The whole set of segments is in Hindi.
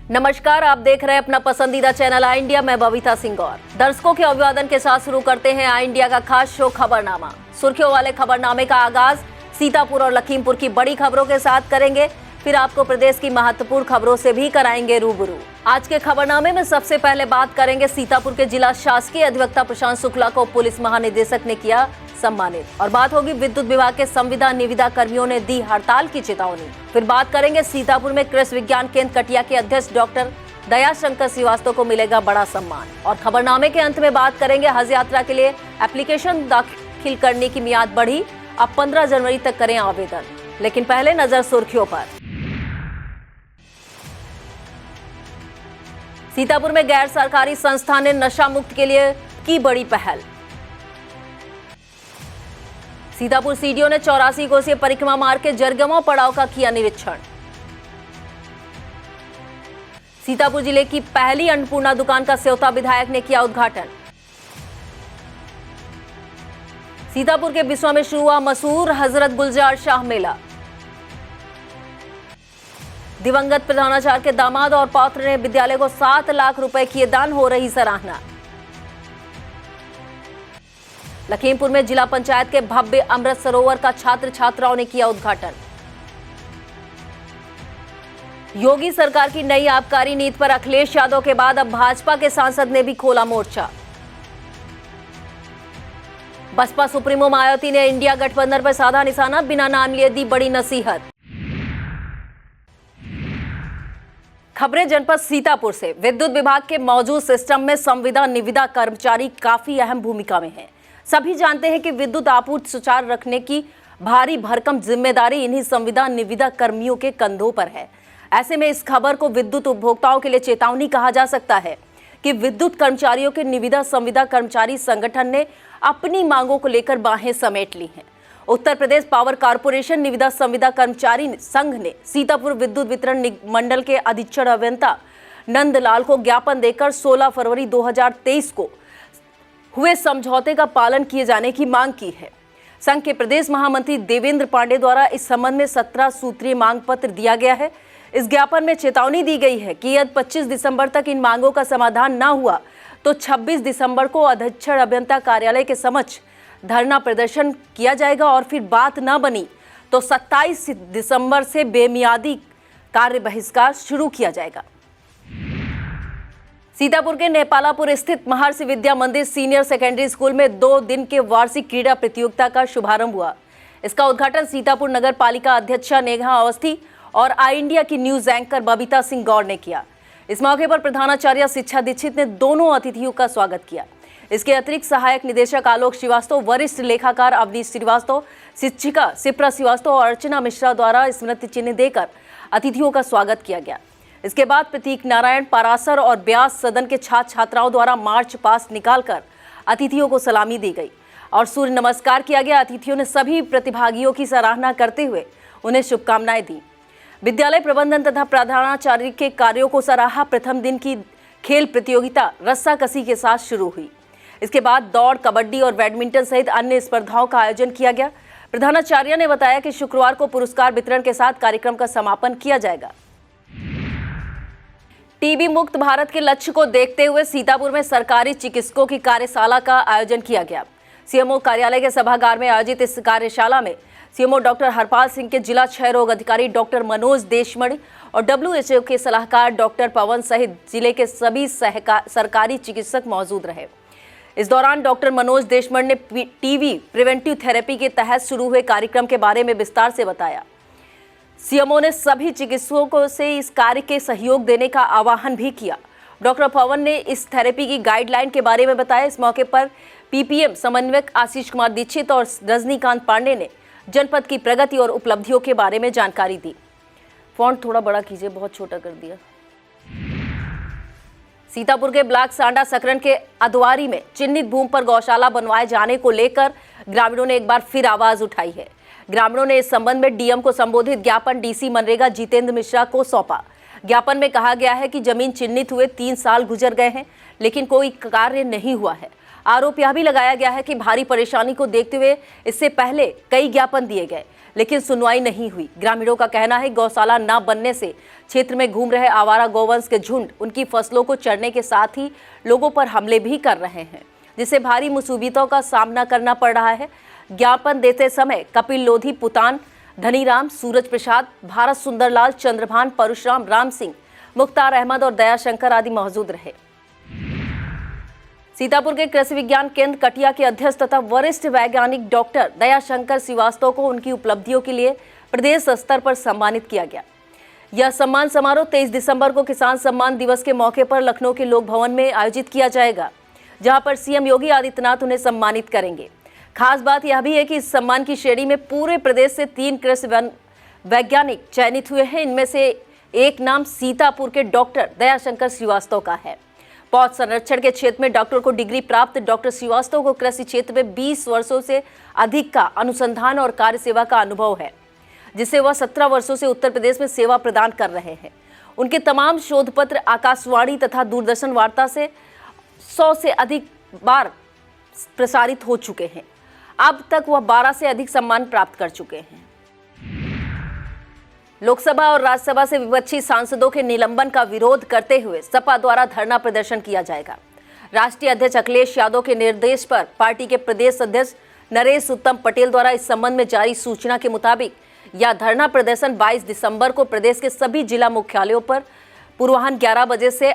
नमस्कार, आप देख रहे हैं अपना पसंदीदा चैनल आई इंडिया। मैं बबीता सिंह और दर्शकों के अभिवादन के साथ शुरू करते हैं आई इंडिया का खास शो खबरनामा। सुर्खियों वाले खबरनामे का आगाज सीतापुर और लखीमपुर की बड़ी खबरों के साथ करेंगे, फिर आपको प्रदेश की महत्वपूर्ण खबरों से भी कराएंगे रूबरू। आज के खबरनामे में सबसे पहले बात करेंगे सीतापुर के जिला शासकीय अधिवक्ता प्रशांत शुक्ला को पुलिस महानिदेशक ने किया सम्मानित, और बात होगी विद्युत विभाग के संविदा निविदा कर्मियों ने दी हड़ताल की चेतावनी। फिर बात करेंगे सीतापुर में कृषि विज्ञान केंद्र कटिया के अध्यक्ष डॉक्टर दयाशंकर श्रीवास्तव को मिलेगा बड़ा सम्मान। और खबरनामे के अंत में बात करेंगे हज यात्रा के लिए एप्लीकेशन दाखिल करने की मियाद बढ़ी, अब 15 जनवरी तक करें आवेदन। लेकिन पहले नजर सुर्खियों पर। सीतापुर में गैर सरकारी संस्था ने नशा मुक्त के लिए की बड़ी पहल। सीतापुर सीडीओ ने 84 कोसीय परिक्रमा मार्ग के जरगमो पड़ाव का किया निरीक्षण। सीतापुर जिले की पहली अन्नपूर्णा दुकान का सेवता विधायक ने किया उद्घाटन। सीतापुर के बिस्वा में शुरू हुआ मशहूर हजरत गुलजार शाह मेला। दिवंगत प्रधानाचार्य के दामाद और पौत्र ने विद्यालय को 7 लाख रुपए किए दान, हो रही सराहना। लखीमपुर में जिला पंचायत के भव्य अमृत सरोवर का छात्र छात्राओं ने किया उद्घाटन। योगी सरकार की नई आबकारी नीति पर अखिलेश यादव के बाद अब भाजपा के सांसद ने भी खोला मोर्चा। बसपा सुप्रीमो मायावती ने इंडिया गठबंधन पर साधा निशाना, बिना नाम लिए दी बड़ी नसीहत। खबरें जनपद सीतापुर से। विद्युत विभाग के मौजूद सिस्टम में संविदा निविदा कर्मचारी काफी अहम भूमिका में हैं। सभी जानते हैं कि विद्युत आपूर्ति सुचारू रखने की भारी भरकम जिम्मेदारी इन्हीं संविदा निविदा कर्मियों के कंधों पर है। ऐसे में इस खबर को विद्युत उपभोक्ताओं के लिए चेतावनी कहा जा सकता है कि विद्युत कर्मचारियों के निविदा संविदा कर्मचारी संगठन ने अपनी मांगों को लेकर बाहें समेट ली हैं। उत्तर प्रदेश पावर कारपोरेशन निविदा संविदा कर्मचारी संघ ने सीतापुर विद्युत वितरण मंडल के अधीक्षण अभियंता नंदलाल को ज्ञापन देकर 16 फरवरी 2023 को हुए समझौते का पालन किए जाने की मांग की है। संघ के प्रदेश महामंत्री देवेंद्र पांडे द्वारा इस संबंध में 17 सूत्रीय मांग पत्र दिया गया है। इस ज्ञापन में चेतावनी दी गई है कि यदि 25 दिसंबर तक इन मांगों का समाधान न हुआ तो 26 दिसंबर को अधीक्षण अभियंता कार्यालय के समक्ष धरना प्रदर्शन किया जाएगा, और फिर बात न बनी तो 27 दिसंबर से बेमियादी कार्य बहिष्कार शुरू किया जाएगा। सीतापुर के नेपालापुर स्थित महर्षि विद्या मंदिर सीनियर सेकेंडरी स्कूल में 2 दिन के वार्षिक क्रीड़ा प्रतियोगिता का शुभारंभ हुआ। इसका उद्घाटन सीतापुर नगर पालिका अध्यक्षा नेहा अवस्थी और आई इंडिया की न्यूज एंकर बबीता सिंह गौड़ ने किया। इस मौके पर प्रधानाचार्य शिक्षा दीक्षित ने दोनों अतिथियों का स्वागत किया। इसके अतिरिक्त सहायक निदेशक आलोक श्रीवास्तव, वरिष्ठ लेखाकार अवनीश श्रीवास्तव, शिक्षिका सिप्रा श्रीवास्तव और अर्चना मिश्रा द्वारा स्मृति चिन्ह देकर अतिथियों का स्वागत किया गया। इसके बाद प्रतीक नारायण, पारासर और ब्यास सदन के छात्र छात्राओं द्वारा मार्च पास्ट निकालकर अतिथियों को सलामी दी गई और सूर्य नमस्कार किया गया। अतिथियों ने सभी प्रतिभागियों की सराहना करते हुए उन्हें शुभकामनाएं दी। विद्यालय प्रबंधन तथा प्रधानाचार्य के कार्यों को सराहा। प्रथम दिन की खेल प्रतियोगिता रस्साकसी के साथ शुरू हुई। इसके बाद दौड़, कबड्डी और बैडमिंटन सहित अन्य स्पर्धाओं का आयोजन किया गया। प्रधानाचार्य ने बताया कि शुक्रवार को पुरस्कार वितरण के साथ कार्यक्रम का समापन किया जाएगा। टीबी मुक्त भारत के लक्ष्य को देखते हुए सीतापुर में सरकारी चिकित्सकों की कार्यशाला का आयोजन किया गया। सीएमओ कार्यालय के सभागार में आयोजित इस कार्यशाला में सीएमओ डॉक्टर हरपाल सिंह के जिला क्षय रोग अधिकारी डॉक्टर मनोज देशमणि और WHO के सलाहकार डॉक्टर पवन सहित जिले के सभी सरकारी चिकित्सक मौजूद रहे। इस दौरान डॉक्टर मनोज देशमणि ने टीबी प्रिवेंटिव थेरेपी के तहत शुरू हुए कार्यक्रम के बारे में विस्तार से बताया। सीएमओ ने सभी चिकित्सकों से इस कार्य के सहयोग देने का आह्वान भी किया। डॉक्टर पवन ने इस थेरेपी की गाइडलाइन के बारे में बताया। इस मौके पर पीपीएम समन्वयक आशीष कुमार दीक्षित और रजनीकांत पांडे ने जनपद की प्रगति और उपलब्धियों के बारे में जानकारी दी। फॉन्ट थोड़ा बड़ा कीजिए, बहुत छोटा कर दिया। सीतापुर के ब्लॉक सांडा सकरन के अदवारी में चिन्हित भूमि पर गौशाला बनवाए जाने को लेकर ग्रामीणों ने एक बार फिर आवाज उठाई है। ग्रामीणों ने इस संबंध में डीएम को संबोधित ज्ञापन डीसी मनरेगा जितेंद्र मिश्रा को सौंपा। ज्ञापन में कहा गया है कि जमीन चिन्हित हुए 3 साल गुजर गए हैं, लेकिन कोई कार्य नहीं हुआ है। आरोप यह भी लगाया गया है कि भारी परेशानी को देखते हुए इससे पहले कई ज्ञापन दिए गए, लेकिन सुनवाई नहीं हुई। ग्रामीणों का कहना है गौशाला न बनने से क्षेत्र में घूम रहे आवारा गौवंश के झुंड उनकी फसलों को चरने के साथ ही लोगों पर हमले भी कर रहे हैं, जिससे भारी मुसीबतों का सामना करना पड़ रहा है। ज्ञापन देते समय कपिल लोधी, पुतान, धनीराम, सूरज प्रसाद, भारत सुंदरलाल, चंद्रभान, परशुराम, राम सिंह, मुख्तार अहमद और दयाशंकर आदि मौजूद रहे। सीतापुर के कृषि विज्ञान केंद्र कटिया के अध्यक्ष तथा वरिष्ठ वैज्ञानिक डॉक्टर दयाशंकर श्रीवास्तव को उनकी उपलब्धियों के लिए प्रदेश स्तर पर सम्मानित किया गया। यह सम्मान समारोह 23 दिसंबर को किसान सम्मान दिवस के मौके पर लखनऊ के लोक भवन में आयोजित किया जाएगा, जहां पर सीएम योगी आदित्यनाथ उन्हें सम्मानित करेंगे। खास बात यह भी है कि इस सम्मान की श्रेणी में पूरे प्रदेश से 3 कृषि वैज्ञानिक चयनित हुए हैं। इनमें से एक नाम सीतापुर के डॉक्टर दयाशंकर श्रीवास्तव का है। पौध संरक्षण के क्षेत्र में डॉक्टर को डिग्री प्राप्त डॉक्टर श्रीवास्तव को कृषि क्षेत्र में 20 वर्षों से अधिक का अनुसंधान और कार्य सेवा का अनुभव है, जिससे वह 17 वर्षों से उत्तर प्रदेश में सेवा प्रदान कर रहे हैं। उनके तमाम शोध पत्र आकाशवाणी तथा दूरदर्शन वार्ता से 100 से अधिक बार प्रसारित हो चुके हैं। अब तक वह 12 से अधिक सम्मान प्राप्त कर चुके हैं। लोकसभा और राज्यसभा से विपक्षी सांसदों के निलंबन का विरोध करते हुए सपा द्वारा धरना प्रदर्शन किया जाएगा। राष्ट्रीय अध्यक्ष अखिलेश यादव के निर्देश पर पार्टी के प्रदेश अध्यक्ष नरेश उत्तम पटेल द्वारा इस संबंध में जारी सूचना के मुताबिक यह धरना प्रदर्शन 22 दिसंबर को प्रदेश के सभी जिला मुख्यालयों पर पूर्वाह्न 11 बजे से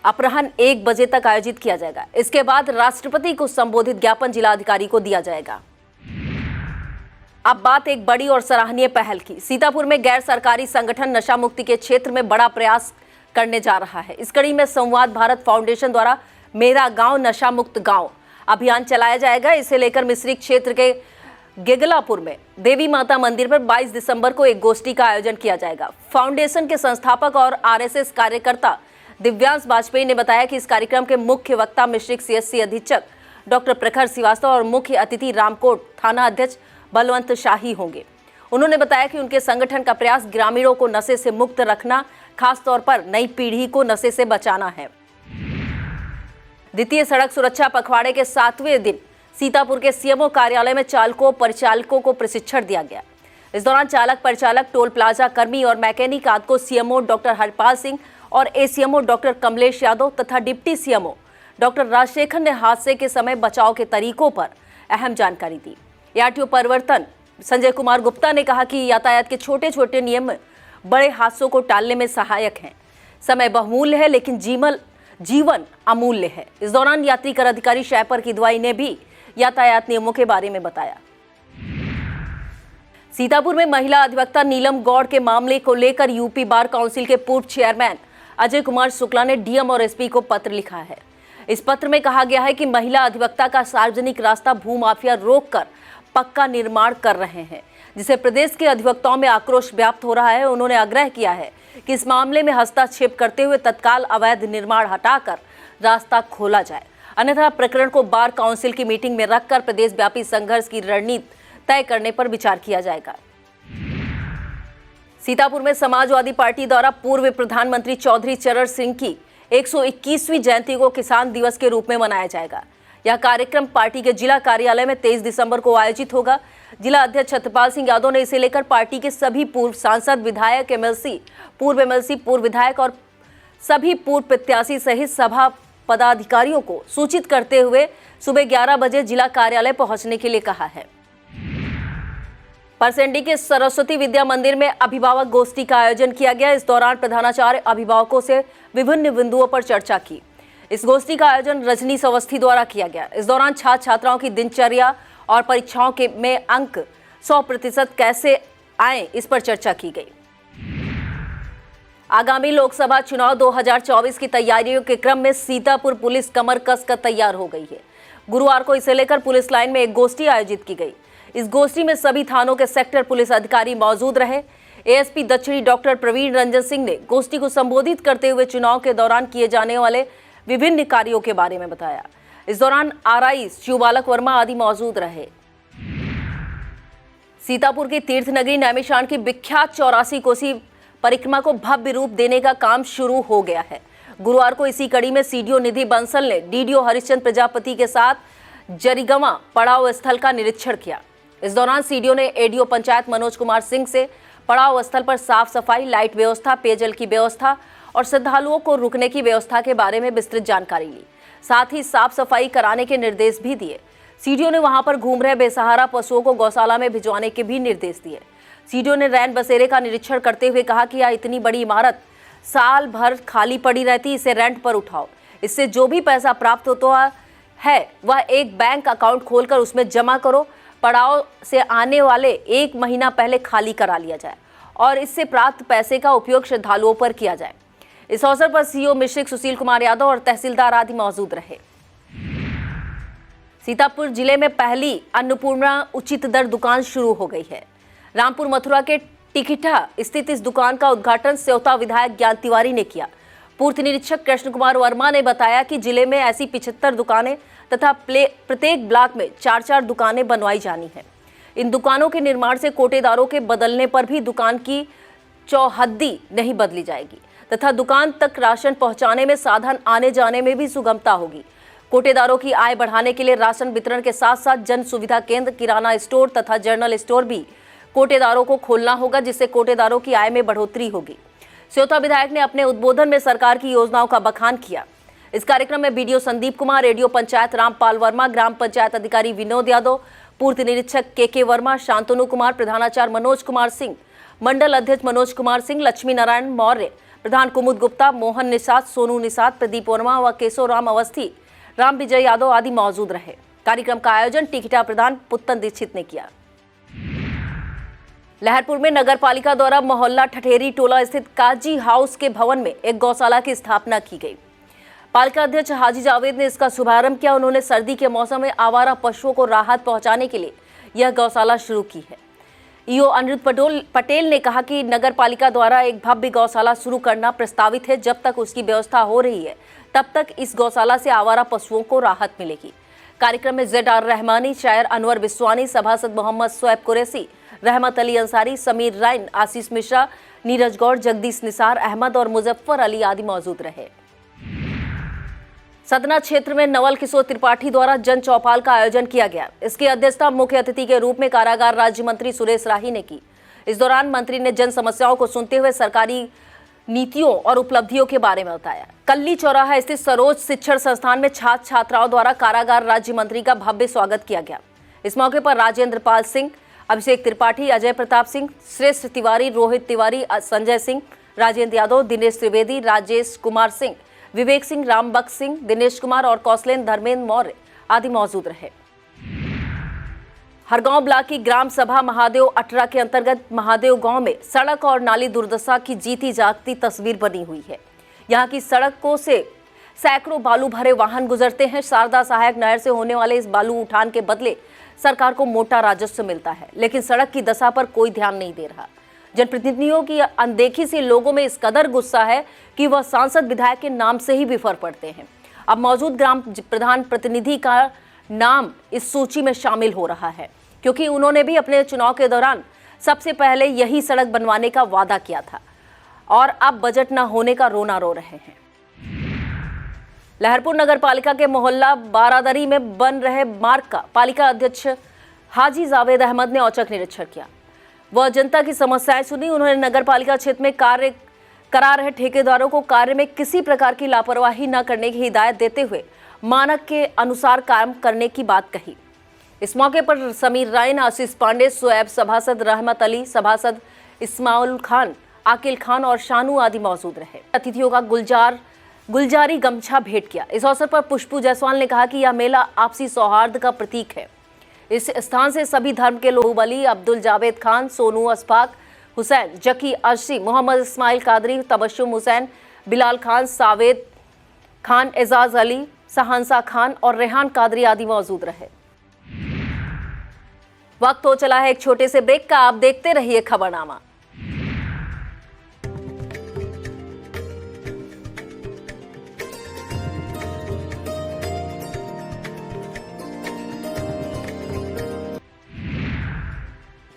अपराह्न 1 बजे तक आयोजित किया जाएगा। इसके बाद राष्ट्रपति को संबोधित ज्ञापन जिलाधिकारी को दिया जाएगा। अब बात एक बड़ी और सराहनीय पहल की। सीतापुर में गैर सरकारी संगठन नशा मुक्ति के क्षेत्र में बड़ा प्रयास करने जा रहा है। इस कड़ी में संवाद भारत फाउंडेशन द्वारा मेरा गांव नशा मुक्त गांव अभियान चलाया जाएगा। इसे लेकर मिश्री क्षेत्र के गेगलापुर में देवी माता मंदिर पर 22 दिसंबर को एक गोष्ठी का आयोजन किया जाएगा। फाउंडेशन के संस्थापक और आरएसएस कार्यकर्ता दिव्यांश वाजपेयी ने बताया कि इस कार्यक्रम के मुख्य वक्ता मिश्रिक सीएससी अधीक्षक डॉक्टर प्रखर श्रीवास्तव और मुख्य अतिथि रामकोट थाना अध्यक्ष बलवंत शाही होंगे। उन्होंने बताया कि उनके संगठन का प्रयास ग्रामीणों को नशे से मुक्त रखना, खासतौर पर नई पीढ़ी को नशे से बचाना है। द्वितीय सड़क सुरक्षा पखवाड़े के 7वें दिन सीतापुर के सीएमओ कार्यालय में चालकों परिचालकों को प्रशिक्षण दिया गया। इस दौरान चालक परिचालक, टोल प्लाजा कर्मी और मैकेनिक आदि को सीएमओ डॉक्टर हरपाल सिंह और एसीएमओ डॉक्टर कमलेश यादव तथा डिप्टी सीएमओ डॉक्टर राजशेखर ने हादसे के समय बचाव के तरीकों पर अहम जानकारी दी। आरटीओ परिवर्तन संजय कुमार गुप्ता ने कहा कि यातायात के छोटे छोटे नियम बड़े हादसों को टालने में सहायक हैं। समय बहुमूल्य है लेकिन जीवन अमूल्य है। इस दौरान यात्री कर अधिकारी शैपर की दुआई ने भी यातायात नियमों के बारे में बताया। सीतापुर में महिला अधिवक्ता नीलम गौड़ के मामले को लेकर यूपी बार काउंसिल के पूर्व चेयरमैन अजय कुमार शुक्ला ने डीएम और एसपी को पत्र लिखा है। इस पत्र में कहा गया है कि महिला अधिवक्ता का सार्वजनिक रास्ता भूमाफिया रोककर पक्का निर्माण कर रहे हैं, जिससे प्रदेश के अधिवक्ताओं में आक्रोश व्याप्त हो रहा है। उन्होंने आग्रह किया है कि इस मामले में हस्तक्षेप करते हुए तत्काल अवैध निर्माण हटाकर रास्ता खोला जाए, अन्यथा प्रकरण को बार काउंसिल की मीटिंग में रखकर प्रदेश व्यापी संघर्ष की रणनीति तय करने पर विचार किया जाएगा। सीतापुर में समाजवादी पार्टी द्वारा पूर्व प्रधानमंत्री चौधरी चरण सिंह की 121वीं जयंती को किसान दिवस के रूप में मनाया जाएगा। यह कार्यक्रम पार्टी के जिला कार्यालय में 23 दिसंबर को आयोजित होगा। जिला अध्यक्ष सत्यपाल सिंह यादव ने इसे लेकर पार्टी के सभी पूर्व सांसद, विधायक, एमएलसी, पूर्व विधायक और सभी पूर्व प्रत्याशी सहित सभा पदाधिकारियों को सूचित करते हुए सुबह 11 बजे जिला कार्यालय पहुंचने के लिए कहा है। परसेंडी के सरस्वती विद्या मंदिर में अभिभावक गोष्ठी का आयोजन किया गया। इस दौरान प्रधानाचार्य अभिभावकों से विभिन्न बिंदुओं पर चर्चा की। इस गोष्ठी का आयोजन रजनीश अवस्थी द्वारा किया गया। इस दौरान छात्र छात्राओं की दिनचर्या और परीक्षाओं के में अंक 100% कैसे आए, इस पर चर्चा की गई। आगामी लोकसभा चुनाव 2024 की तैयारियों के क्रम में सीतापुर पुलिस कमर कसकर तैयार हो गई है। गुरुवार को इसे लेकर पुलिस लाइन में एक गोष्ठी आयोजित की गई। इस गोष्ठी में सभी थानों के सेक्टर पुलिस अधिकारी मौजूद रहे। एएसपी दक्षिणी डॉक्टर प्रवीण रंजन सिंह ने गोष्ठी को संबोधित करते हुए चुनाव के दौरान किए जाने वाले विभिन्न कार्यों के बारे में बताया। इस दौरान आरआई शिवबालक वर्मा आदि मौजूद रहे। सीतापुर की तीर्थ नगरी नैमिषारण्य की विख्यात 84 कोसी परिक्रमा को भव्य रूप देने का काम शुरू हो गया है। गुरुवार को इसी कड़ी में सीडीओ निधि बंसल ने डीडीओ हरिश्चंद्र प्रजापति के साथ जरिगवा पड़ाव स्थल का निरीक्षण किया। इस दौरान सीडीओ ने एडीओ पंचायत मनोज कुमार सिंह से पड़ाव स्थल पर साफ सफाई, लाइट व्यवस्था, पेयजल की व्यवस्था और श्रद्धालुओं को रुकने की व्यवस्था के बारे में विस्तृत जानकारी ली। साथ ही साफ सफाई कराने के निर्देश भी दिए। सीडीओ ने वहां पर घूम रहे बेसहारा पशुओं को गौशाला में भिजवाने के भी निर्देश दिए। सीडीओ ने रैन बसेरे का निरीक्षण करते हुए कहा कि यह इतनी बड़ी इमारत साल भर खाली पड़ी रहती, इसे रेंट पर उठाओ। इससे जो भी पैसा प्राप्त होता है वह एक बैंक अकाउंट खोलकर उसमें जमा करो। पड़ाव से आने वाले 1 महीना पहले खाली करा लिया जाए और इससे प्राप्त पैसे का उपयोग श्रद्धालुओं पर किया जाए। इस अवसर पर सीओ मिश्रिक सुशील कुमार यादव और तहसीलदार आदि मौजूद रहे। सीतापुर जिले में पहली अन्नपूर्णा उचित दर दुकान शुरू हो गई है। रामपुर मथुरा के टिकिठा स्थित इस दुकान का उद्घाटन सेवता विधायक ज्ञान तिवारी ने किया। पूर्ति निरीक्षक कृष्ण कुमार वर्मा ने बताया कि जिले में ऐसी 75 दुकानें तथा प्रत्येक ब्लॉक में 4-4 दुकानें बनवाई जानी है। इन दुकानों के निर्माण से कोटेदारों के बदलने पर भी दुकान की चौहद्दी नहीं बदली जाएगी तथा दुकान तक राशन पहुंचाने में साधन आने जाने में भी सुगमता होगी। कोटेदारों की आय बढ़ाने के लिए राशन वितरण के साथ साथ जन सुविधा केंद्र, किराना स्टोर तथा जनरल स्टोर भी कोटेदारों को खोलना होगा, जिससे कोटेदारों की आय में बढ़ोतरी होगी। सेवता विधायक ने अपने उद्बोधन में सरकार की योजनाओं का बखान किया। इस कार्यक्रम में बीडीओ संदीप कुमार, एडीओ पंचायत रामपाल वर्मा, ग्राम पंचायत अधिकारी विनोद यादव, पूर्ति निरीक्षक के वर्मा, शांतनु कुमार, प्रधानाचार्य मनोज कुमार सिंह, मंडल अध्यक्ष मनोज कुमार सिंह, लक्ष्मी नारायण मौर्य, प्रधान कुमुद गुप्ता, मोहन निषाद, सोनू निषाद, प्रदीप वर्मा व केशव राम अवस्थी, राम विजय यादव आदि मौजूद रहे। कार्यक्रम का आयोजन टिकिटा प्रधान पुत्तन दीक्षित ने किया। लहरपुर में नगर पालिका द्वारा मोहल्ला ठठेरी टोला स्थित काजी हाउस के भवन में एक गौशाला की स्थापना की गई। पालिका अध्यक्ष हाजी जावेद ने इसका शुभारंभ किया। उन्होंने सर्दी के मौसम में आवारा पशुओं को राहत पहुंचाने के लिए यह गौशाला शुरू की है। ईओ अनिरुद्ध पटेल ने कहा कि नगर पालिका द्वारा एक भव्य गौशाला शुरू करना प्रस्तावित है। जब तक उसकी व्यवस्था हो रही है तब तक इस गौशाला से आवारा पशुओं को राहत मिलेगी। कार्यक्रम में ZR रहमानी, शायर अनवर बिस्वानी, सभासद मोहम्मद सोएब कुरैशी, रहमत अली अंसारी, समीर राइन, आशीष मिश्रा, नीरज गौड़, जगदीश निसार अहमद और मुजफ्फर अली आदि मौजूद रहे। सतना क्षेत्र में नवल किशोर त्रिपाठी द्वारा जन चौपाल का आयोजन किया गया। इसकी अध्यक्षता मुख्य अतिथि के रूप में कारागार राज्य मंत्री सुरेश राही ने की। इस दौरान मंत्री ने जन समस्याओं को सुनते हुए सरकारी नीतियों और उपलब्धियों के बारे में बताया। कल्ली चौराहा स्थित सरोज शिक्षण संस्थान में छात्र छात्राओं द्वारा कारागार राज्य मंत्री का भव्य स्वागत किया गया। इस मौके पर राजेंद्र पाल सिंह, अभिषेक त्रिपाठी, अजय प्रताप सिंह, श्रेष्ठ तिवारी, रोहित तिवारी, संजय सिंह, राजेंद्र यादव, दिनेश त्रिवेदी, राजेश कुमार सिंह, विवेक सिंह, रामबख्श सिंह, दिनेश कुमार और कौशलेंद्र धर्मेंद्र मौर्य आदि मौजूद रहे। हरगांव ब्लॉक की ग्राम सभा महादेव अटरा के अंतर्गत महादेव गांव में सड़क और नाली दुर्दशा की जीती जागती तस्वीर बनी हुई है। यहां की सड़कों से सैकड़ों बालू भरे वाहन गुजरते हैं। शारदा सहायक नहर से होने वाले इस बालू उठान के बदले सरकार को मोटा राजस्व मिलता है, लेकिन सड़क की दशा पर कोई ध्यान नहीं दे रहा। जनप्रतिनिधियों की अनदेखी से लोगों में इस कदर गुस्सा है कि वह सांसद विधायक के नाम से ही बिफर पड़ते हैं। अब मौजूद ग्राम प्रधान प्रतिनिधि का नाम इस सूची में शामिल हो रहा है, क्योंकि उन्होंने भी अपने चुनाव के दौरान सबसे पहले यही सड़क बनवाने का वादा किया था और अब बजट न होने का रोना रो रहे हैं। लहरपुर नगर पालिका के मोहल्ला बारादरी में बन रहे मार्ग का पालिका अध्यक्ष हाजी जावेद अहमद ने औचक निरीक्षण किया। वह जनता की समस्याएं सुनी। उन्होंने नगर पालिका क्षेत्र में कार्य करा रहे ठेकेदारों को कार्य में किसी प्रकार की लापरवाही न करने की हिदायत देते हुए मानक के अनुसार काम करने की बात कही। इस मौके पर समीर राइन, आशीष पांडे, सोएब, सभासद रहमत अली, सभासद इस्माइल खान, आकिल खान और शानू आदि मौजूद रहे। अतिथियों का गुलजारी गमछा भेंट किया। इस अवसर पर पुष्पू जायसवाल ने कहा कि यह मेला आपसी सौहार्द का प्रतीक है। इस स्थान से सभी धर्म के लोग अली, अब्दुल जावेद खान, सोनू अस्फाक हुसैन, जकी अर्शी, मोहम्मद इस्माइल कादरी, तबस्सुम हुसैन, बिलाल खान, सावेद खान, एजाज अली, सहांसा खान और रेहान कादरी आदि मौजूद रहे। वक्त हो चला है एक छोटे से ब्रेक का। आप देखते रहिए खबरनामा।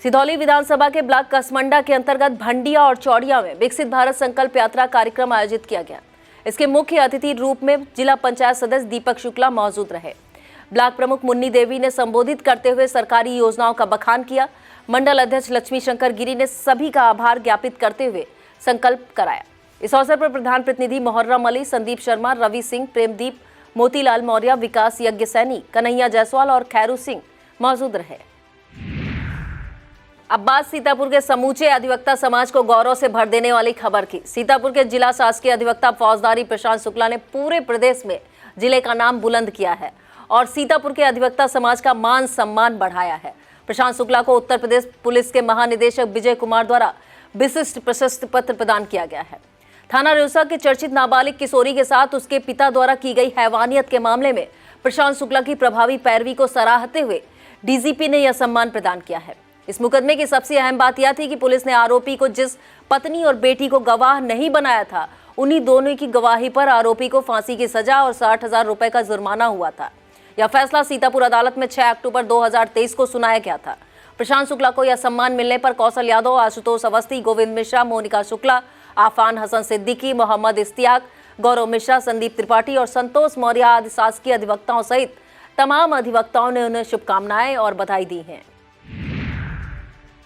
सिधौली विधानसभा के ब्लॉक कसमंडा के अंतर्गत भंडिया और चौड़िया में विकसित भारत संकल्प यात्रा कार्यक्रम आयोजित किया गया। इसके मुख्य अतिथि रूप में जिला पंचायत सदस्य दीपक शुक्ला मौजूद रहे। ब्लॉक प्रमुख मुन्नी देवी ने संबोधित करते हुए सरकारी योजनाओं का बखान किया। मंडल अध्यक्ष लक्ष्मी शंकर गिरी ने सभी का आभार ज्ञापित करते हुए संकल्प कराया। इस अवसर पर प्रधान प्रतिनिधि मोहर्रम अली, संदीप शर्मा, रवि सिंह, प्रेमदीप, मोतीलाल मौर्य, विकास यज्ञ सैनी, कन्हैया जायसवाल और खैरू सिंह मौजूद रहे। अब बात सीतापुर के समूचे अधिवक्ता समाज को गौरव से भर देने वाली खबर की। सीतापुर के जिला शासकीय अधिवक्ता फौजदारी प्रशांत शुक्ला ने पूरे प्रदेश में जिले का नाम बुलंद किया है और सीतापुर के अधिवक्ता समाज का मान सम्मान बढ़ाया है। प्रशांत शुक्ला को उत्तर प्रदेश पुलिस के महानिदेशक विजय कुमार द्वारा विशिष्ट प्रशस्ति पत्र प्रदान किया गया है। थाना रिउसा के चर्चित नाबालिग किशोरी के साथ उसके पिता द्वारा की गई हैवानियत के मामले में प्रशांत शुक्ला की प्रभावी पैरवी को सराहते हुए डीजीपी ने यह सम्मान प्रदान किया है। इस मुकदमे की सबसे अहम बात यह थी कि पुलिस ने आरोपी को जिस पत्नी और बेटी को गवाह नहीं बनाया था, उन्हीं दोनों की गवाही पर आरोपी को फांसी की सजा और 60,000 रुपए का जुर्माना हुआ था। यह फैसला सीतापुर अदालत में 6 अक्टूबर 2023 को सुनाया गया था। प्रशांत शुक्ला को यह सम्मान मिलने पर कौशल यादव, आशुतोष अवस्थी, गोविंद मिश्रा, मोनिका शुक्ला, आफान हसन सिद्दीकी, मोहम्मद इश्तियाक, गौरव मिश्रा, संदीप त्रिपाठी और संतोष मौर्य आदि शासकीय अधिवक्ताओं सहित तमाम अधिवक्ताओं ने उन्हें शुभकामनाएं और बधाई दी हैं।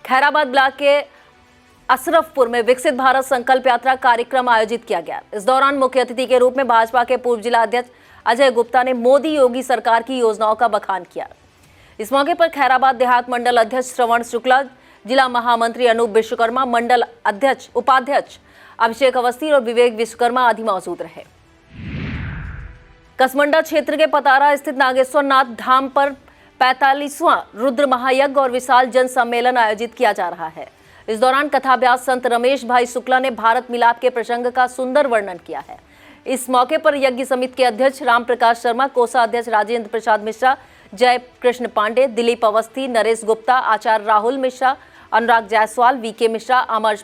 खैराबाद ब्लॉक के अशरफपुर में विकसित भारत संकल्प यात्रा कार्यक्रम आयोजित किया गया। इस दौरान मुख्य अतिथि के रूप में भाजपा के पूर्व जिला अध्यक्ष अजय गुप्ता ने मोदी योगी सरकार की योजनाओं का बखान किया। इस मौके पर खैराबाद देहात मंडल अध्यक्ष श्रवण शुक्ला, जिला महामंत्री अनूप विश्वकर्मा, मंडल अध्यक्ष उपाध्यक्ष अभिषेक अवस्थी और विवेक विश्वकर्मा आदि मौजूद रहे। कसमंडा क्षेत्र के पतारा स्थित नागेश्वर नाथ धाम पर 45वां रुद्र महायज्ञ और विशाल जन सम्मेलन आयोजित किया जा रहा है। इस दौरान कथाव्यास संत रमेश भाई शुक्ला ने भारत मिलाप के प्रसंग का सुंदर वर्णन किया है। इस मौके पर यज्ञ समिति के अध्यक्ष राम प्रकाश शर्मा, कोषाध्यक्ष राजेंद्र प्रसाद मिश्रा, जय कृष्ण पांडे, दिलीप अवस्थी, नरेश गुप्ता, आचार्य राहुल मिश्रा, अनुराग जायसवाल, वीके मिश्रा, अमर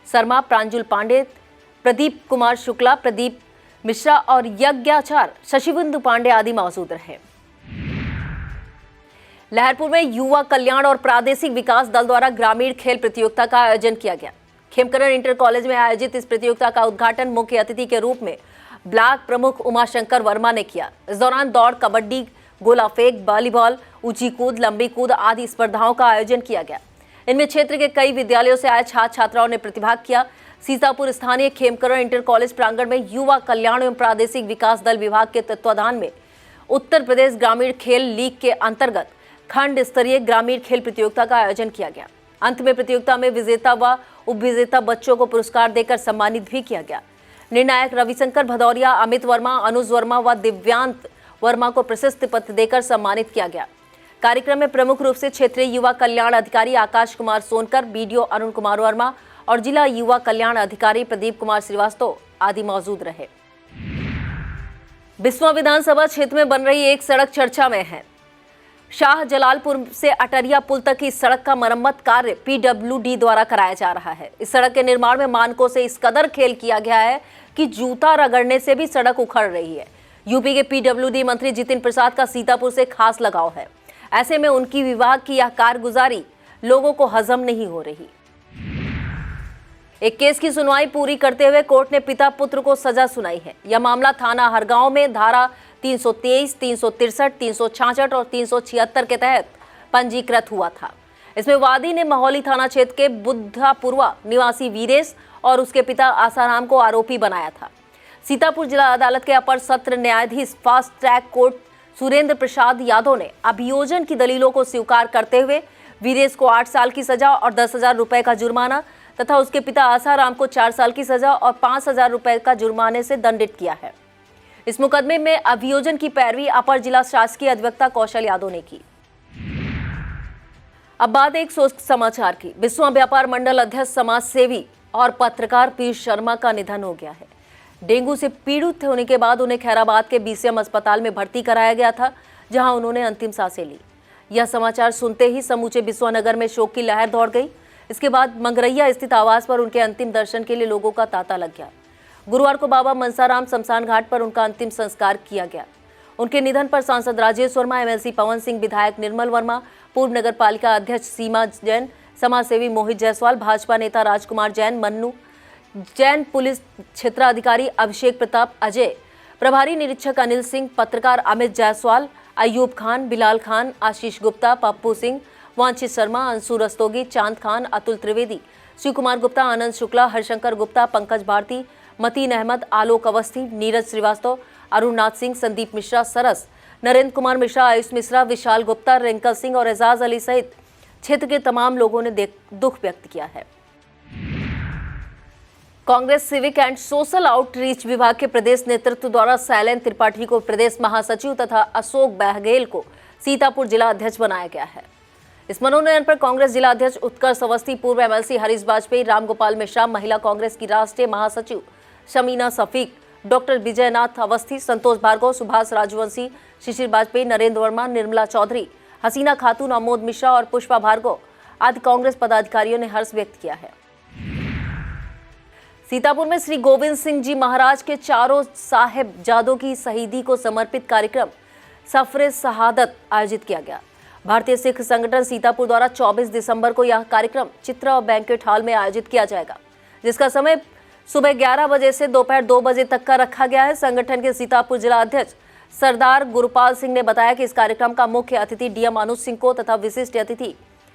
शर्मा, प्रांजुल पांडे, प्रदीप कुमार शुक्ला, प्रदीप मिश्रा और यज्ञाचार्य शशिबिंदु पांडे आदि मौजूद रहे। लहरपुर में युवा कल्याण और प्रादेशिक विकास दल द्वारा ग्रामीण खेल प्रतियोगिता का आयोजन किया गया। खेमकरण इंटर कॉलेज में आयोजित इस प्रतियोगिता का उद्घाटन मुख्य अतिथि के रूप में ब्लॉक प्रमुख उमाशंकर वर्मा ने किया। इस दौरान दौड़, कबड्डी, गोला फेंक, वॉलीबॉल, ऊंची कूद, लंबी कूद आदि स्पर्धाओं का आयोजन किया गया। इनमें क्षेत्र के कई विद्यालयों से आए छात्र छात्राओं ने प्रतिभाग किया। सीतापुर स्थानीय खेमकरण इंटर कॉलेज प्रांगण में युवा कल्याण एवं प्रादेशिक विकास दल विभाग के तत्वाधान में उत्तर प्रदेश ग्रामीण खेल लीग के अंतर्गत खंड स्तरीय ग्रामीण खेल प्रतियोगिता का आयोजन किया गया। अंत में प्रतियोगिता में विजेता व उपविजेता बच्चों को पुरस्कार देकर सम्मानित भी किया गया। निर्णायक रविशंकर भदौरिया, अमित वर्मा, अनुज वर्मा व दिव्यांत वर्मा को प्रशस्ति पत्र देकर सम्मानित किया गया। कार्यक्रम में प्रमुख रूप से क्षेत्रीय युवा कल्याण अधिकारी आकाश कुमार सोनकर, बीडीओ अरुण कुमार वर्मा और जिला युवा कल्याण अधिकारी प्रदीप कुमार श्रीवास्तव आदि मौजूद रहे। बिस्वा विधानसभा क्षेत्र में बन रही एक सड़क चर्चा में है। शाह जलालपुर से अटरिया पुल तक की सड़क का मरम्मत कार्य पीडब्ल्यूडी द्वारा कराया जा रहा है। इस सड़क के निर्माण में मानकों से इस कदर खेल किया गया है कि जूता रगड़ने से भी सड़क उखड़ रही है। यूपी के पीडब्ल्यूडी मंत्री जितिन प्रसाद का सीतापुर से खास लगाव है। ऐसे में उनकी विभाग की यह कारगुजारी लोगों को हजम नहीं हो रही। एक केस की सुनवाई पूरी करते हुए कोर्ट ने पिता पुत्र को सजा सुनाई है। यह मामला थाना हरगांव में धारा 323, 363, 366 और 376 के तहत पंजीकृत हुआ था। इसमें वादी ने महोली थाना क्षेत्र के बुद्धापुरवा निवासी वीरेश और उसके पिता आसाराम को आरोपी बनाया था। सीतापुर जिला अदालत के अपर सत्र न्यायाधीश fast track court Surendra Prasad Yadav ने अभियोजन की दलीलों को स्वीकार करते हुए वीरेश को 8 साल की सजा और 10,000 रुपए का जुर्माना तथा उसके पिता आसाराम को 4 साल की सजा और 5,000 रुपए का जुर्माने से दंडित किया है। इस मुकदमे में अभियोजन की पैरवी अपर जिला शासकीय अधिवक्ता कौशल यादव ने की। अब बात एक सोच समाचार की। बिस्वा व्यापार मंडल अध्यक्ष, समाज सेवी और पत्रकार पीयूष शर्मा का निधन हो गया है। डेंगू से पीड़ित होने के बाद उन्हें खैराबाद के बीसीएम अस्पताल में भर्ती कराया गया था, जहां उन्होंने अंतिम सांसें ली। यह समाचार सुनते ही समूचे बिस्वा नगर में शोक की लहर दौड़ गई। इसके बाद मंगरैया स्थित आवास पर उनके अंतिम दर्शन के लिए लोगों का तांता लग गया। गुरुवार को बाबा मनसाराम शमशान घाट पर उनका अंतिम संस्कार किया गया। उनके निधन पर सांसद राजेश वर्मा, एमएलसी पवन सिंह, विधायक निर्मल वर्मा, पूर्व नगर पालिका अध्यक्ष सीमा जैन, समाजसेवी मोहित जायसवाल, भाजपा नेता राजकुमार जैन, मन्नू जैन, पुलिस क्षेत्राधिकारी अभिषेक प्रताप अजय, प्रभारी निरीक्षक अनिल सिंह, पत्रकार अमित जायसवाल, अयूब खान, बिलाल खान, आशीष गुप्ता, पप्पू सिंह, वांछित शर्मा, अंशु रस्तोगी, चांद खान, अतुल त्रिवेदी, शिव कुमार गुप्ता, आनंद शुक्ला, हरशंकर गुप्ता, पंकज भारती, मतीन अहमद, आलोक अवस्थी, नीरज श्रीवास्तव, अरुणनाथ सिंह, संदीप मिश्रा, सरस, नरेंद्र कुमार मिश्रा, आयुष मिश्रा, विशाल गुप्ता, रिंकल सिंह और एजाज अली सहित क्षेत्र के तमाम लोगों ने दुख व्यक्त किया है। Congress civic and social outreach विभाग के प्रदेश नेतृत्व द्वारा शैलेन त्रिपाठी को प्रदेश महासचिव तथा अशोक बहगेल को सीतापुर जिला अध्यक्ष बनाया गया है। इस मनोनयन पर कांग्रेस जिला अध्यक्ष उत्कर्ष अवस्थी, पूर्व एमएलसी हरीश वाजपेयी, रामगोपाल मिश्रा, महिला कांग्रेस की राष्ट्रीय महासचिव शमीना शफीक, डॉक्टर विजयनाथ अवस्थी, संतोष भार्गव, सुभाष राजवंशी, शिशिर वाजपेयी, नरेंद्र वर्मा, निर्मला चौधरी, हसीना खातून, अमोद मिश्रा और पुष्पा भार्गव आदि कांग्रेस पदाधिकारियों ने हर्ष व्यक्त किया है। सीतापुर में श्री गोविंद सिंह जी महाराज के चारों साहिबजादों की शहीदी को समर्पित कार्यक्रम सफरे शहादत आयोजित किया गया। भारतीय सिख संगठन सीतापुर द्वारा 24 दिसंबर को यह कार्यक्रम चित्रा और बैंक्वेट हॉल में आयोजित किया जाएगा, जिसका समय सुबह 11 बजे से दोपहर 2 बजे तक का रखा गया है। संगठन के सीतापुर जिला अध्यक्ष सरदार गुरुपाल सिंह ने बताया कि इस कार्यक्रम का मुख्य अतिथि डीएम अनुज सिंह को तथा विशिष्ट अतिथि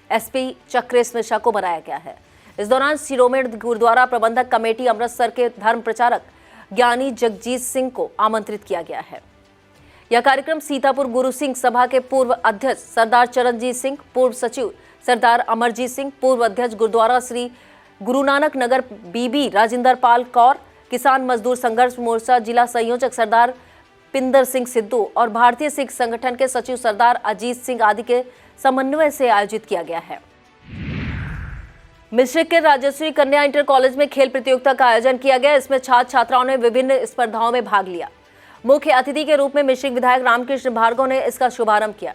एसपी चक्रेश मिश्रा को बनाया गया है। इस दौरान शिरोमणि गुरुद्वारा प्रबंधक कमेटी अमृतसर के धर्म प्रचारक ज्ञानी जगजीत सिंह को आमंत्रित किया गया है। यह कार्यक्रम सीतापुर गुरु सिंह सभा के पूर्व अध्यक्ष सरदार चरणजीत सिंह, पूर्व सचिव सरदार अमरजीत सिंह, पूर्व अध्यक्ष गुरुद्वारा श्री गुरु नानक नगर बीबी राजिंदर पाल कौर, किसान मजदूर संघर्ष मोर्चा जिला संयोजक सरदार पिंदर सिंह सिद्धू और भारतीय सिख संगठन के सचिव सरदार अजीत सिंह आदि के समन्वय से आयोजित किया गया है। मिश्रिक के राजश्री कन्या इंटर कॉलेज में खेल प्रतियोगिता का आयोजन किया गया। इसमें छात्र छात्राओं ने विभिन्न स्पर्धाओं में भाग लिया। मुख्य अतिथि के रूप में मिश्रिक विधायक रामकृष्ण भार्गव ने इसका शुभारंभ किया।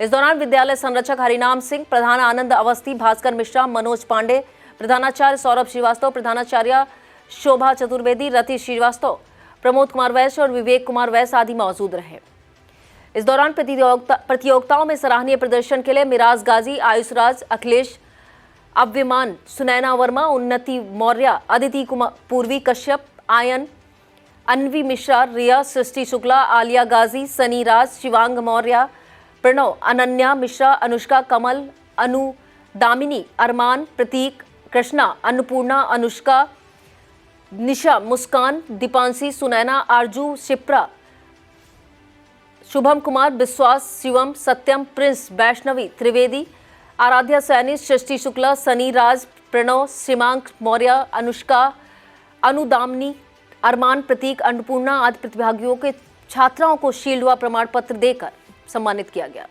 इस दौरान विद्यालय संरक्षक हरिनाम सिंह, प्रधान आनंद अवस्थी, भास्कर मिश्रा, मनोज पांडे, प्रधानाचार्य सौरभ श्रीवास्तव, प्रधानाचार्य शोभा चतुर्वेदी, रति श्रीवास्तव, प्रमोद कुमार वैश्य और विवेक कुमार वैश्य आदि मौजूद रहे। इस दौरान प्रतियोगिताओं में सराहनीय प्रदर्शन के लिए मिराज गाजी, आयुष राज, अखिलेश अव्यमान, सुनैना वर्मा, उन्नति मौर्य, अदिति कुमार, पूर्वी कश्यप, आयन, अनवी मिश्रा, रिया, सृष्टि शुक्ला, आलिया गाजी, सनी राज, शिवांग मौर्य, प्रणव, अनन्या मिश्रा, अनुष्का, कमल, अनु, दामिनी, अरमान, प्रतीक, कृष्णा, अन्नपूर्णा, अनुष्का, निशा, मुस्कान, दीपांशी, सुनैना, आरजू, शिप्रा, शुभम कुमार, विश्वास, शिवम, सत्यम, प्रिंस, वैष्णवी, त्रिवेदी, आराध्या सैनी, सृष्टि शुक्ला, सनी राज, प्रणव, सीमांक मौर्य, अनुष्का, अनुदामनी, अरमान, प्रतीक, अन्नपूर्णा आदि प्रतिभागियों के छात्राओं को शील्ड व प्रमाण पत्र देकर सम्मानित किया गया।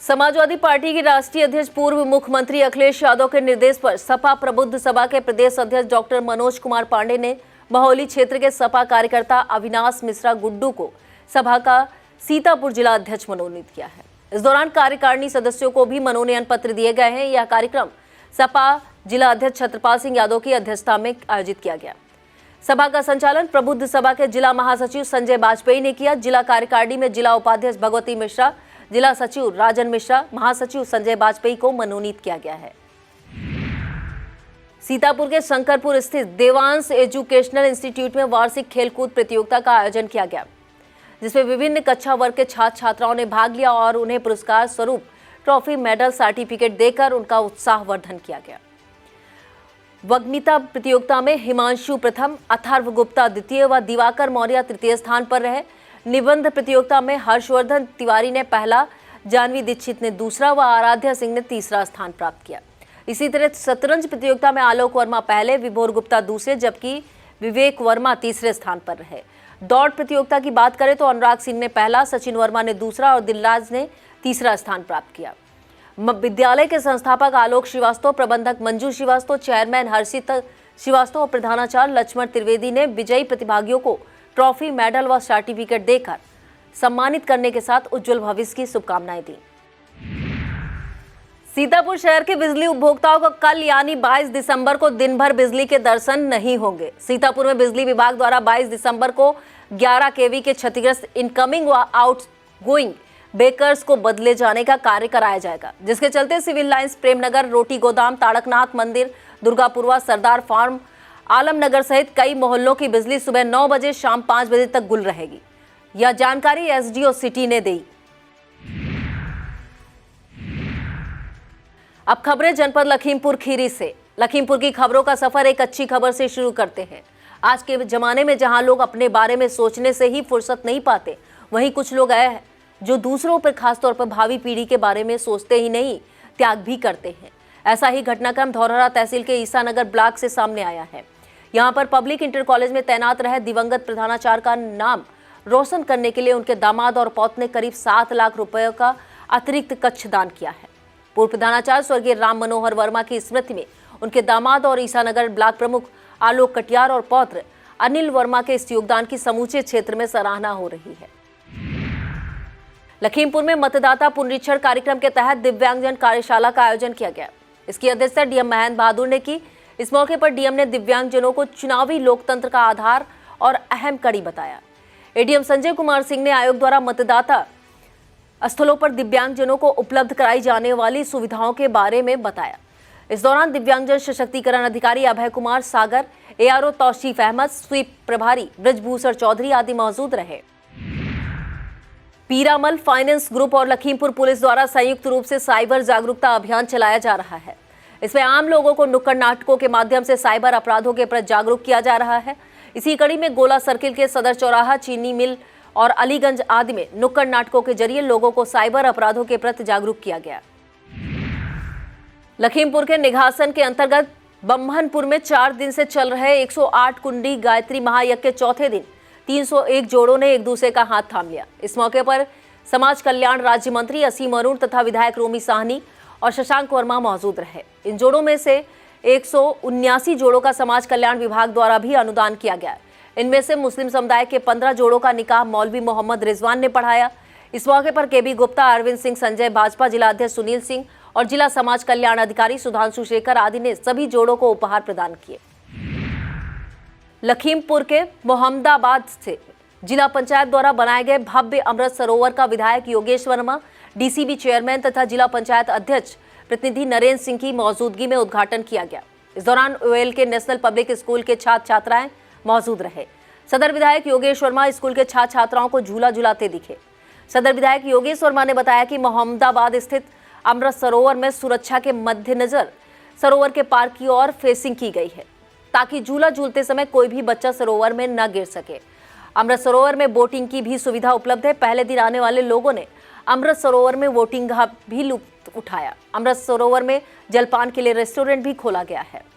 समाजवादी पार्टी की राष्ट्रीय अध्यक्ष पूर्व मुख्यमंत्री अखिलेश यादव के निर्देश पर सपा प्रबुद्ध सभा के प्रदेश अध्यक्ष डॉक्टर मनोज कुमार पांडे ने महोली क्षेत्र के सपा कार्यकर्ता अविनाश मिश्रा गुड्डू को सभा का सीतापुर जिला अध्यक्ष मनोनीत किया है। इस दौरान कार्यकारिणी सदस्यों को भी मनोनयन पत्र दिए गए हैं। यह कार्यक्रम सपा जिला अध्यक्ष छत्रपाल सिंह यादव की अध्यक्षता में आयोजित किया गया। सभा का संचालन प्रबुद्ध सभा के जिला महासचिव संजय वाजपेयी ने किया। जिला कार्यकारिणी में जिला उपाध्यक्ष भगवती मिश्रा, जिला सचिव राजन मिश्रा, महासचिव संजय वाजपेयी को मनोनीत किया गया है। सीतापुर के शंकरपुर स्थित देवांश एजुकेशनल इंस्टीट्यूट में वार्षिक खेलकूद प्रतियोगिता का आयोजन किया गया, जिसमें विभिन्न कक्षा वर्ग के छात्र छात्राओं ने भाग लिया और उन्हें पुरस्कार स्वरूप ट्रॉफी, मेडल, सर्टिफिकेट देकर उनका उत्साहवर्धन किया गया। वग्मिता प्रतियोगिता में हिमांशु प्रथम, अथर्व गुप्ता द्वितीय व दिवाकर मौर्य तृतीय स्थान पर रहे। निबंध प्रतियोगिता में हर्षवर्धन तिवारी ने पहला, जानवी दीक्षित ने दूसरा व आराध्या सिंह ने तीसरा स्थान प्राप्त किया। इसी तरह शतरंज प्रतियोगिता में आलोक वर्मा पहले, विभोर गुप्ता दूसरे जबकि विवेक वर्मा तीसरे स्थान पर रहे। दौड़ प्रतियोगिता की बात करें तो अनुराग सिंह ने पहला, सचिन वर्मा ने दूसरा और दिलराज ने तीसरा स्थान प्राप्त किया। विद्यालय के संस्थापक आलोक श्रीवास्तव, प्रबंधक मंजू श्रीवास्तव, चेयरमैन हर्षित श्रीवास्तव और प्रधानाचार्य लक्ष्मण त्रिवेदी ने विजयी प्रतिभागियों को ट्रॉफी, मेडल व सर्टिफिकेट देकर सम्मानित करने के साथ उज्जवल भविष्य की शुभकामनाएं दी। सीतापुर शहर के बिजली उपभोक्ताओं को कल यानी 22 दिसंबर को दिन भर बिजली के दर्शन नहीं होंगे। सीतापुर में बिजली विभाग द्वारा 22 दिसंबर को 11 केवी के क्षतिग्रस्त इनकमिंग व आउटगोइंग बेकर्स को बदले जाने का कार्य कराया जाएगा, जिसके चलते सिविल लाइंस, प्रेमनगर, रोटी गोदाम, ताड़कनाथ मंदिर, दुर्गापुरवा, सरदार फार्म, आलमनगर सहित कई मोहल्लों की बिजली सुबह 9 बजे शाम 5 बजे तक गुल रहेगी। यह जानकारी एसडीओ सिटी ने दी। अब खबरें जनपद लखीमपुर खीरी से। लखीमपुर की खबरों का सफर एक अच्छी खबर से शुरू करते हैं। आज के जमाने में जहां लोग अपने बारे में सोचने से ही फुर्सत नहीं पाते, वहीं कुछ लोग आए हैं जो दूसरों पर, खासतौर पर भावी पीढ़ी के बारे में सोचते ही नहीं, त्याग भी करते हैं। ऐसा ही घटनाक्रम धौरहरा तहसील के ईसानगर ब्लॉक से सामने आया है। यहाँ पर पब्लिक इंटर कॉलेज में तैनात रहे दिवंगत प्रधानाचार्य का नाम रोशन करने के लिए उनके दामाद और पौत ने करीब 7 लाख रुपए का अतिरिक्त कक्ष दान किया है। पूर्व प्रधानाचार्य स्वर्गीय राम मनोहर वर्मा की स्मृति में उनके दामाद और ईसानगर ब्लॉक प्रमुख आलोक कटियार और पौत्र अनिल वर्मा के इस योगदान की समूचे क्षेत्र में सराहना हो रही है। लखीमपुर में मतदाता पुनरीक्षण कार्यक्रम के तहत दिव्यांगजन कार्यशाला का आयोजन किया गया। इसकी अध्यक्षता डीएम महेंद्र बहादुर ने की। इस मौके पर डीएम ने दिव्यांगजनों को चुनावी लोकतंत्र का आधार और अहम कड़ी बताया। एडीएम संजय कुमार सिंह ने आयोग द्वारा मतदाता स्थलों पर दिव्यांगजनों को उपलब्ध कराई जाने वाली सुविधाओं के बारे में बताया। इस दौरान दिव्यांगजन सशक्तिकरण अधिकारी अभय कुमार सागर, एआरओ तौसीफ अहमद, स्वीप प्रभारी ब्रजभूषण चौधरी आदि मौजूद रहे। पीरामल फाइनेंस ग्रुप और लखीमपुर पुलिस द्वारा संयुक्त रूप से साइबर जागरूकता अभियान चलाया जा रहा है। इसमें आम लोगों को नुक्कड़ नाटकों के माध्यम से साइबर अपराधों के प्रति जागरूक किया जा रहा है। इसी कड़ी में गोला सर्किल के सदर चौराहा, चीनी मिल और अलीगंज आदि में नुक्कड़ नाटकों के जरिए लोगों को साइबर अपराधों के प्रति जागरूक किया गया। लखीमपुर के निघासन के अंतर्गत बम्हनपुर में 4 दिन से चल रहे 108 कुंडी गायत्री महायज्ञ के चौथे दिन 301 जोड़ों ने एक दूसरे का हाथ थाम लिया। इस मौके पर समाज कल्याण राज्य मंत्री असीम अरुण तथा विधायक रोमी साहनी और शशांक वर्मा मौजूद रहे। इन जोड़ों में से 179 जोड़ों का समाज कल्याण विभाग द्वारा भी अनुदान किया गया। इनमें से मुस्लिम समुदाय के 15 जोड़ों का निकाह मौलवी मोहम्मद रिजवान ने पढ़ाया। इस मौके पर केबी गुप्ता, अरविंद सिंह संजय, भाजपा जिला अध्यक्ष सुनील सिंह और जिला समाज कल्याण अधिकारी सुधांशु शेखर आदि ने सभी जोड़ों को उपहार प्रदान किए। लखीमपुर के मोहम्मदाबाद से जिला पंचायत द्वारा बनाए गए भव्य अमृत सरोवर का विधायक योगेश वर्मा, डीसीबी चेयरमैन तथा जिला पंचायत अध्यक्ष प्रतिनिधि नरेंद्र सिंह की मौजूदगी में उद्घाटन किया गया। इस दौरान ओएल के नेशनल पब्लिक स्कूल के छात्र छात्राएं मौजूद रहे। सदर विधायक योगेश वर्मा स्कूल के छात्र छात्राओं को झूला झुलाते दिखे। सदर विधायक योगेश वर्मा ने बताया कि मोहम्मदाबाद स्थित अमृत सरोवर में सुरक्षा के मद्देनजर सरोवर के पार की ओर फेंसिंग की गई है, ताकि झूला झूलते समय कोई भी बच्चा सरोवर में न गिर सके। अमृत सरोवर में बोटिंग की भी सुविधा उपलब्ध है। पहले दिन आने वाले लोगों ने अमृत सरोवर में बोटिंग का भी लुत्फ उठाया। अमृत सरोवर में जलपान के लिए रेस्टोरेंट भी खोला गया है।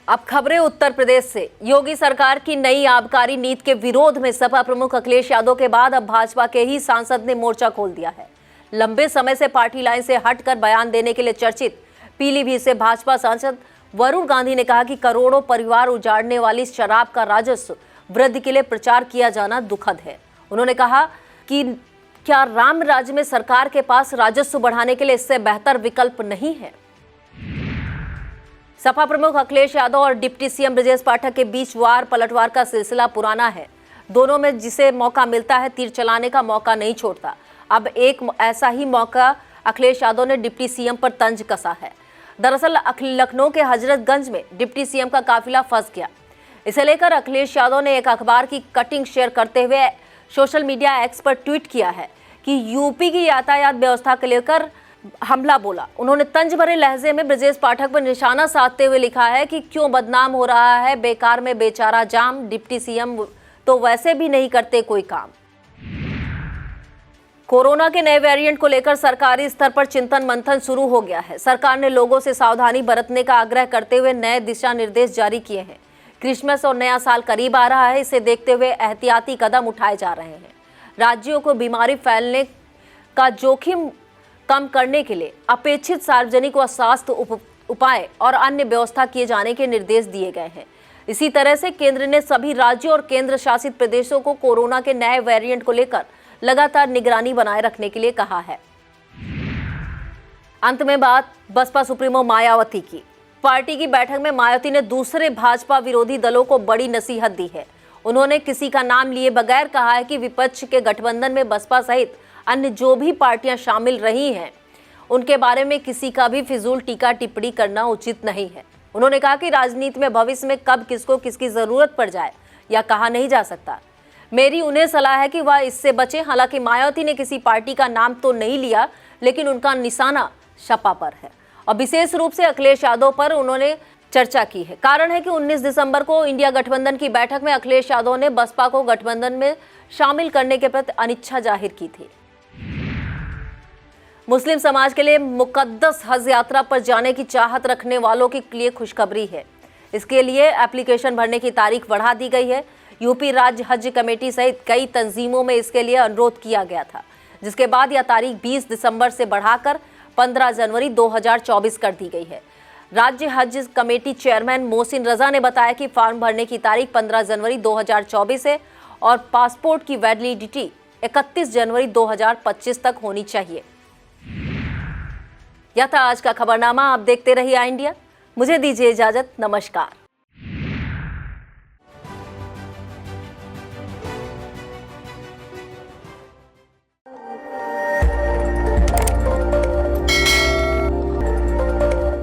अब खबरें उत्तर प्रदेश से। योगी सरकार की नई आबकारी नीति के विरोध में सपा प्रमुख अखिलेश यादव के बाद अब भाजपा के ही सांसद ने मोर्चा खोल दिया है। लंबे समय से पार्टी लाइन से हटकर बयान देने के लिए चर्चित पीलीभीत से भाजपा सांसद वरुण गांधी ने कहा कि करोड़ों परिवार उजाड़ने वाली शराब का राजस्व वृद्धि के लिए प्रचार किया जाना दुखद है। उन्होंने कहा कि क्या राम राज्य में सरकार के पास राजस्व बढ़ाने के लिए इससे बेहतर विकल्प नहीं है। सपा प्रमुख अखिलेश यादव और डिप्टी सीएम ब्रजेश पाठक के बीच वार पलटवार का सिलसिला पुराना है। दोनों में जिसे मौका मिलता है तीर चलाने का मौका नहीं छोड़ता। अब एक ऐसा ही मौका अखिलेश यादव ने डिप्टी सीएम पर तंज कसा है। दरअसल लखनऊ के हजरतगंज में डिप्टी सीएम का काफिला फंस गया। इसे लेकर अखिलेश यादव ने एक अखबार की कटिंग शेयर करते हुए सोशल मीडिया एक्स पर ट्वीट किया है कि यूपी की यातायात व्यवस्था को लेकर हमला बोला। उन्होंने तंज भरे लहजे में ब्रजेश पाठक पर निशाना साधते हुए लिखा है कि क्यों बदनाम हो रहा है बेकार में बेचारा जाम, डिप्टी सीएम तो वैसे भी नहीं करते कोई काम। कोरोना के नए वेरिएंट को लेकर सरकारी स्तर पर चिंतन मंथन शुरू हो गया है। सरकार ने लोगों से सावधानी बरतने का आग्रह करते हुए नए दिशा निर्देश जारी किए हैं। क्रिसमस और नया साल करीब आ रहा है, इसे देखते हुए एहतियाती कदम उठाए जा रहे हैं। राज्यों को बीमारी फैलने का जोखिम कम करने के लिए अपेक्षित सार्वजनिक व स्वास्थ्य उपाय और अन्य व्यवस्था किए जाने के निर्देश दिए गए हैं। इसी तरह से केंद्र ने सभी राज्यों और केंद्र शासित प्रदेशों को कोरोना के नए वेरिएंट को लेकर लगातार निगरानी बनाए रखने के लिए कहा है। अंत में बात बसपा सुप्रीमो मायावती की। पार्टी की बैठक में मायावती ने दूसरे भाजपा विरोधी दलों को बड़ी नसीहत दी है। उन्होंने किसी का नाम लिए बगैर कहा है कि विपक्ष के गठबंधन में बसपा सहित अन्य जो भी पार्टियां शामिल रही हैं उनके बारे में किसी का भी फिजूल टीका टिप्पणी करना उचित नहीं है। उन्होंने कहा कि राजनीति में भविष्य में कब किसको किसकी जरूरत पड़ जाए या कहा नहीं जा सकता। मेरी उन्हें सलाह है कि वह इससे बचें। हालांकि मायावती ने किसी पार्टी का नाम तो नहीं लिया, लेकिन उनका निशाना सपा पर है और विशेष रूप से अखिलेश यादव पर उन्होंने चर्चा की है। कारण है कि 19 दिसंबर को इंडिया गठबंधन की बैठक में अखिलेश यादव ने बसपा को गठबंधन में शामिल करने के प्रति अनिच्छा जाहिर की थी। मुस्लिम समाज के लिए मुकद्दस हज यात्रा पर जाने की चाहत रखने वालों के लिए खुशखबरी है। इसके लिए एप्लीकेशन भरने की तारीख बढ़ा दी गई है। यूपी राज्य हज कमेटी सहित कई तंजीमों में इसके लिए अनुरोध किया गया था, जिसके बाद यह तारीख 20 दिसंबर से बढ़ाकर 15 जनवरी 2024 कर दी गई है। राज्य हज कमेटी चेयरमैन मोहसिन रजा ने बताया कि फॉर्म भरने की तारीख 15 जनवरी 2024 है और पासपोर्ट की वैलिडिटी 31 जनवरी 2025 तक होनी चाहिए। यह था आज का खबरनामा। आप देखते रहिए आई इंडिया। मुझे दीजिए इजाजत। नमस्कार।